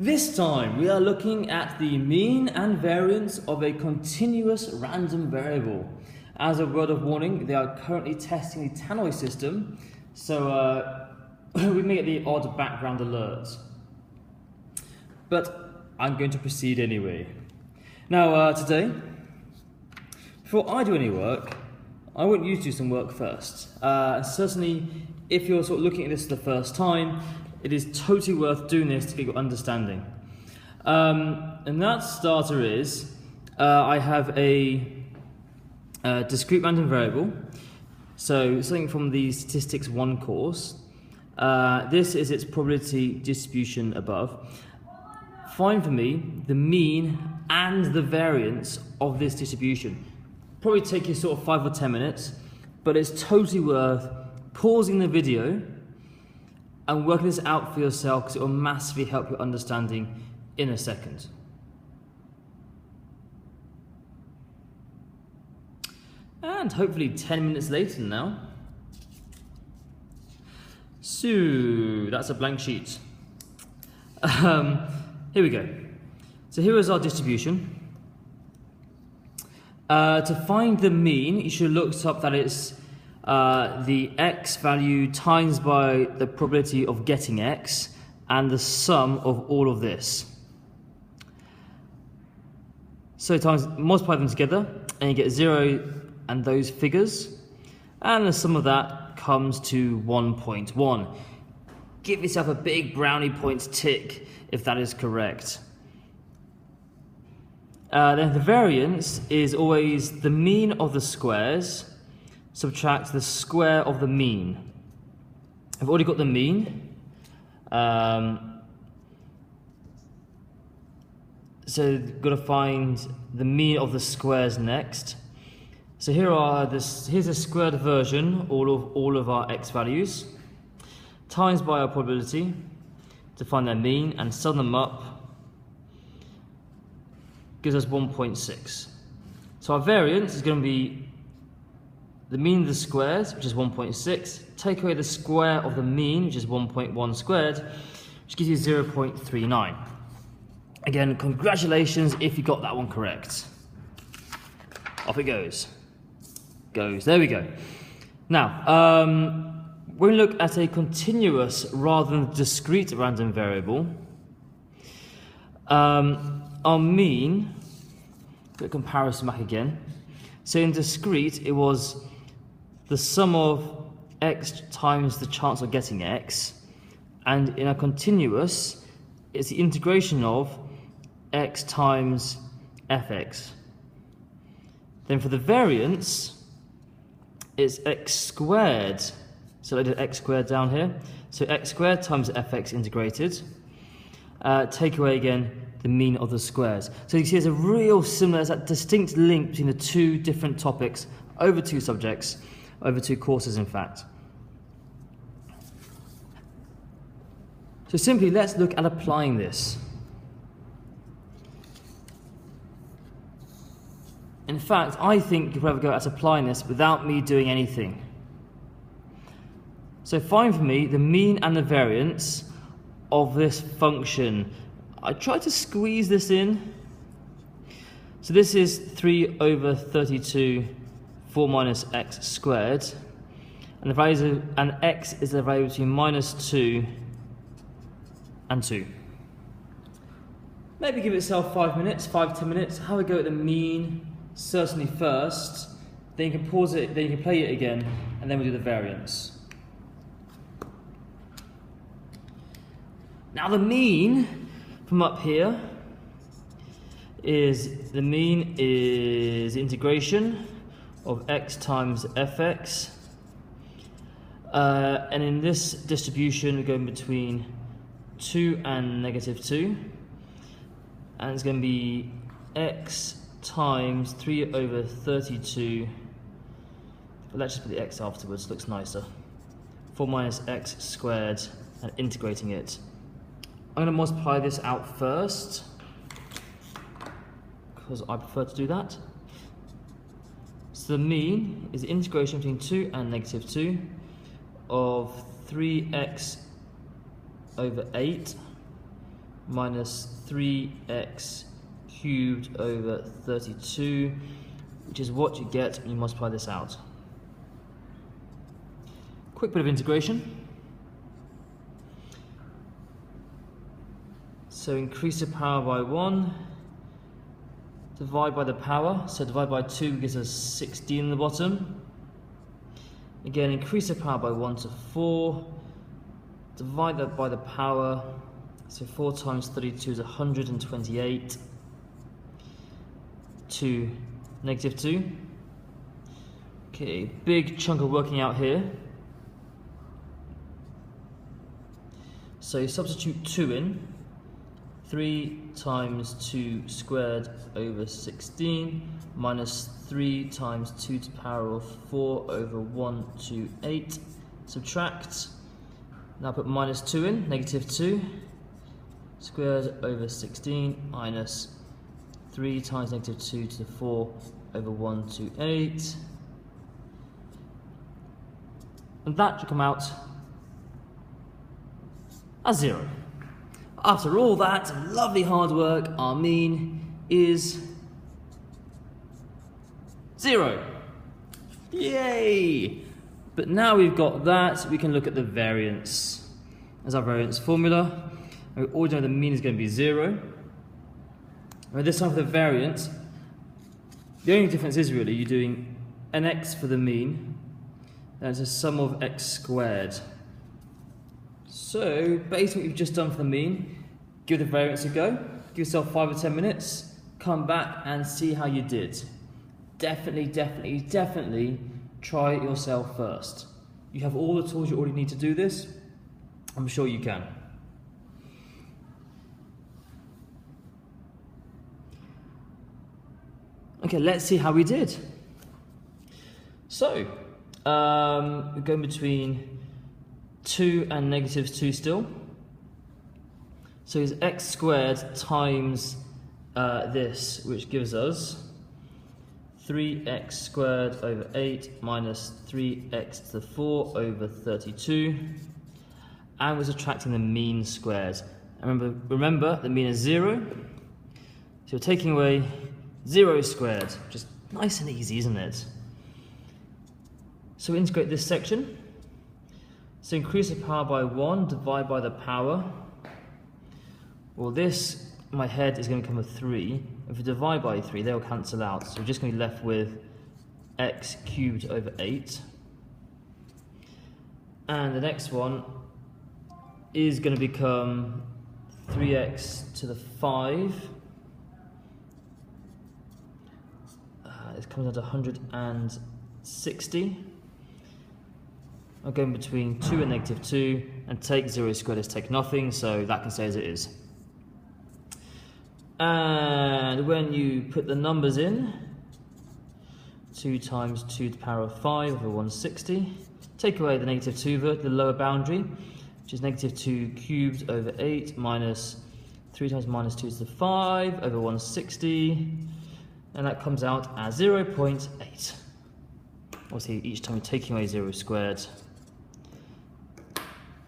This time we are looking at the mean and variance of a continuous random variable. As a word of warning, they are currently testing the tannoy system, so we may get the odd background alert. But I'm going to proceed anyway. Now today, before I do any work, I want you to do some work first. Certainly, if you're sort of looking at this for the first time, it is totally worth doing this to get your understanding. And that starter is, I have a discrete random variable. So something from the Statistics 1 course. This is its probability distribution above. Find for me the mean and the variance of this distribution. Probably take you sort of 5 or 10 minutes, but it's totally worth pausing the video and working this out for yourself, because it will massively help your understanding in a second. And hopefully 10 minutes later now. So that's a blank sheet. Here we go. So here is our distribution. To find the mean, you should have looked up that it's the x value times by the probability of getting x and the sum of all of this. So multiply them together and you get 0 and those figures, and the sum of that comes to 1.1. Give yourself a big brownie points tick if that is correct. Then the variance is always the mean of the squares subtract the square of the mean. I've already got the mean. So you've got to find the mean of the squares next. So here's a squared version, all of our x values, times by our probability to find their mean and sum them up gives us 1.6. So our variance is going to be the mean of the squares, which is 1.6, take away the square of the mean, which is 1.1 squared, which gives you 0.39. Again, congratulations if you got that one correct. Off it goes. There we go. Now, when we look at a continuous rather than discrete random variable, our mean, put a comparison back again. So in discrete, it was the sum of x times the chance of getting x, and in a continuous, it's the integration of x times fx. Then for the variance, it's x squared. So I did x squared down here. So x squared times fx integrated. Take away again the mean of the squares. So you see there's a real similar, there's that distinct link between the two different topics over two subjects, over two courses in fact. So simply let's look at applying this. In fact, I think you could probably go at applying this without me doing anything. So find for me the mean and the variance of this function. I tried to squeeze this in. So this is 3 over 32, 4 minus x squared. And the value and x is the value between -2 and 2. Maybe give itself 5 minutes, 5-10 minutes. Have a go at the mean, certainly first. Then you can pause it, then you can play it again, and then we'll do the variance. Now the mean from up here is the mean is integration of x times fx, and in this distribution we're going between 2 and -2, and it's going to be x times 3 over 32, but let's just put the x afterwards, looks nicer, 4 minus x squared, and integrating it. I'm going to multiply this out first, because I prefer to do that. So the mean is the integration between 2 and -2 of 3x over 8 minus 3x cubed over 32, which is what you get when you multiply this out. Quick bit of integration. So increase the power by 1, divide by the power, so divide by 2 gives us 16 in the bottom. Again, increase the power by 1 to 4, divide that by the power, so 4 times 32 is 128, to negative 2. Okay, big chunk of working out here. So you substitute 2 in, 3 times 2 squared over 16 minus 3 times 2 to the power of 4 over 128. Subtract. Now put minus 2 in, negative 2 squared over 16 minus 3 times negative 2 to the 4 over 128. And that should come out as 0. After all that lovely hard work, our mean is 0. Yay! But now we've got that, we can look at the variance as our variance formula. We already know the mean is going to be 0. And this time for the variance, the only difference is really you're doing an x for the mean, and it's a sum of x squared. So, based on what you've just done for the mean, give the variance a go, give yourself 5 or 10 minutes, come back and see how you did. Definitely try it yourself first. You have all the tools you already need to do this. I'm sure you can. Okay, let's see how we did. So, we're going between 2 and negative 2 still. So it's x squared times this, which gives us 3x squared over 8 minus 3x to the 4 over 32. And we're subtracting the mean squared. And remember, the mean is 0. So we're taking away 0 squared. Just nice and easy, isn't it? So we integrate this section. So increase the power by 1, divide by the power. Well, this, in my head, is going to become a 3. If we divide by 3, they'll cancel out. So we're just going to be left with x cubed over 8. And the next one is going to become 3x to the 5. It comes out to 160. I'm going between 2 and negative 2, and take 0 squared is take nothing, so that can stay as it is. And when you put the numbers in, 2 times 2 to the power of 5 over 160, take away the negative 2, the lower boundary, which is negative 2 cubed over 8 minus 3 times minus 2 to the 5 over 160, and that comes out as 0.8. Obviously, each time you're taking away 0 squared.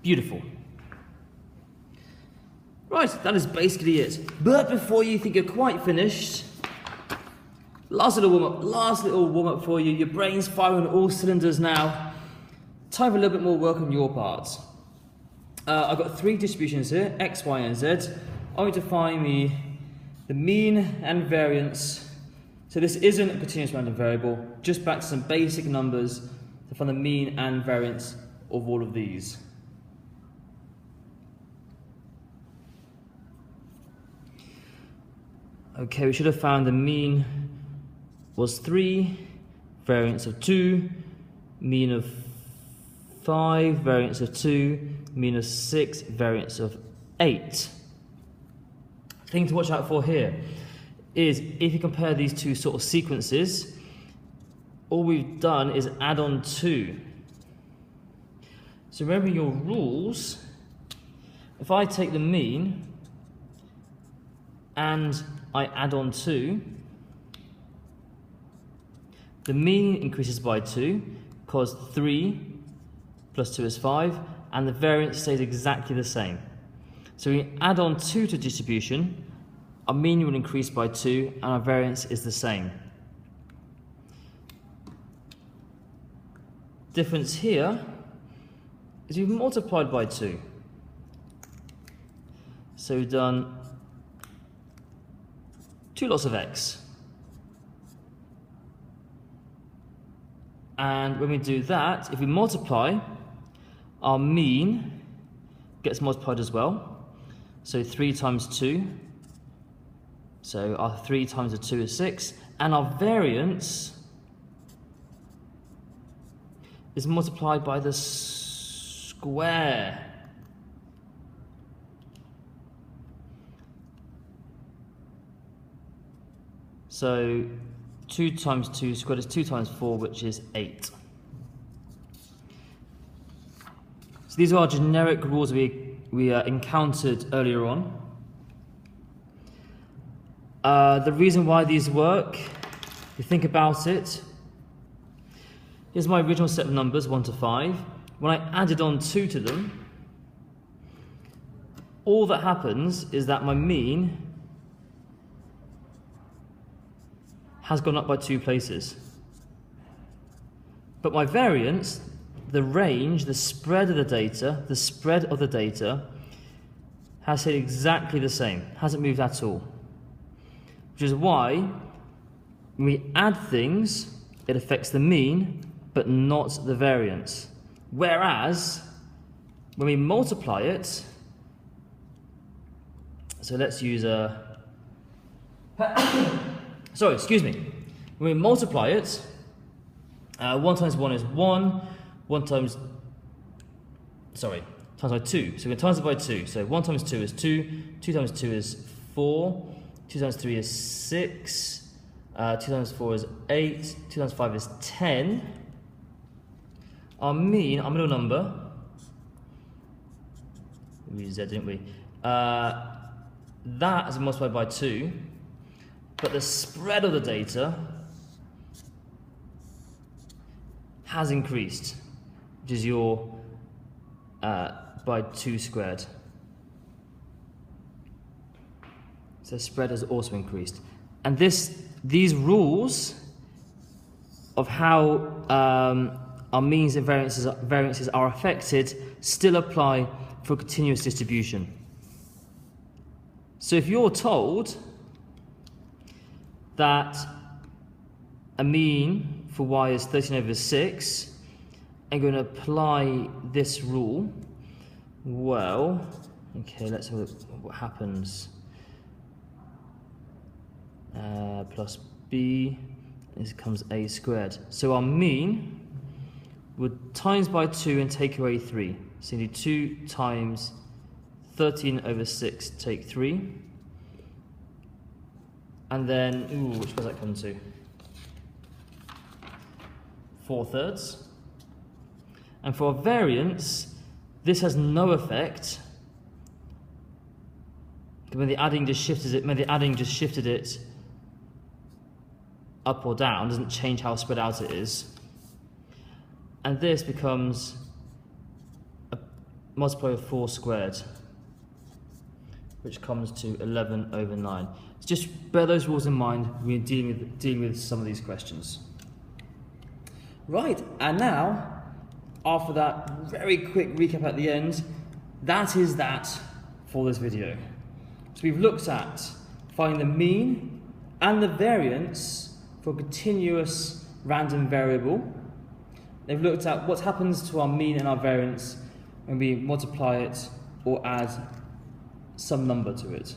Beautiful. Right, that is basically it. But before you think you're quite finished, last little warm-up for you. Your brain's firing on all cylinders now. Time for a little bit more work on your part. I've got 3 distributions here, x, y, and z. I want you to find me the mean and variance. So this isn't a continuous random variable, just back to some basic numbers to find the mean and variance of all of these. Okay, we should have found the mean was 3, variance of 2, mean of 5, variance of 2, mean of 6, variance of 8. Thing to watch out for here is if you compare these two sort of sequences, all we've done is add on 2. So remember your rules. If I take the mean and I add on 2, the mean increases by 2 because 3 plus 2 is 5, and the variance stays exactly the same. So we add on 2 to distribution, our mean will increase by 2 and our variance is the same. Difference here is we've multiplied by 2. So we've done 2 lots of x. And when we do that, if we multiply, our mean gets multiplied as well. So 3 times 2. So our 3 times the 2 is 6. And our variance is multiplied by the square. So 2 times 2 squared is 2 times 4, which is 8. So these are our generic rules we encountered earlier on. The reason why these work, if you think about it, here's my original set of numbers, 1 to 5. When I added on 2 to them, all that happens is that my mean has gone up by 2 places. But my variance, the range, the spread of the data, has stayed exactly the same, hasn't moved at all. Which is why when we add things, it affects the mean, but not the variance. Whereas, when we multiply it, so let's use a... Sorry, excuse me. When we multiply it, 1 times 1 is 1, 1 times... Sorry, times by 2. So we're going to times it by 2. So 1 times 2 is 2, 2 times 2 is 4, 2 times 3 is 6, 2 times 4 is 8, 2 times 5 is 10. Our mean, our middle number, we used Z, didn't we? That is multiplied by 2, but the spread of the data has increased, which is your by 2 squared. So spread has also increased. And these rules of how our means and variances are affected still apply for continuous distribution. So if you're told that a mean for y is 13 over 6, and going to apply this rule, well, okay, let's have a look what happens. Plus b, this becomes a squared. So our mean would times by 2 and take away 3. So you do 2 times 13 over 6, take 3. And then, which does that come to? 4/3. And for a variance, this has no effect. When the adding just shifted it up or down, doesn't change how spread out it is. And this becomes a multiplier of 4 squared, which comes to 11 over 9. So just bear those rules in mind when you're dealing with some of these questions. Right, and now, after that very quick recap at the end, that is that for this video. So we've looked at finding the mean and the variance for a continuous random variable. They've looked at what happens to our mean and our variance when we multiply it or add some number to it.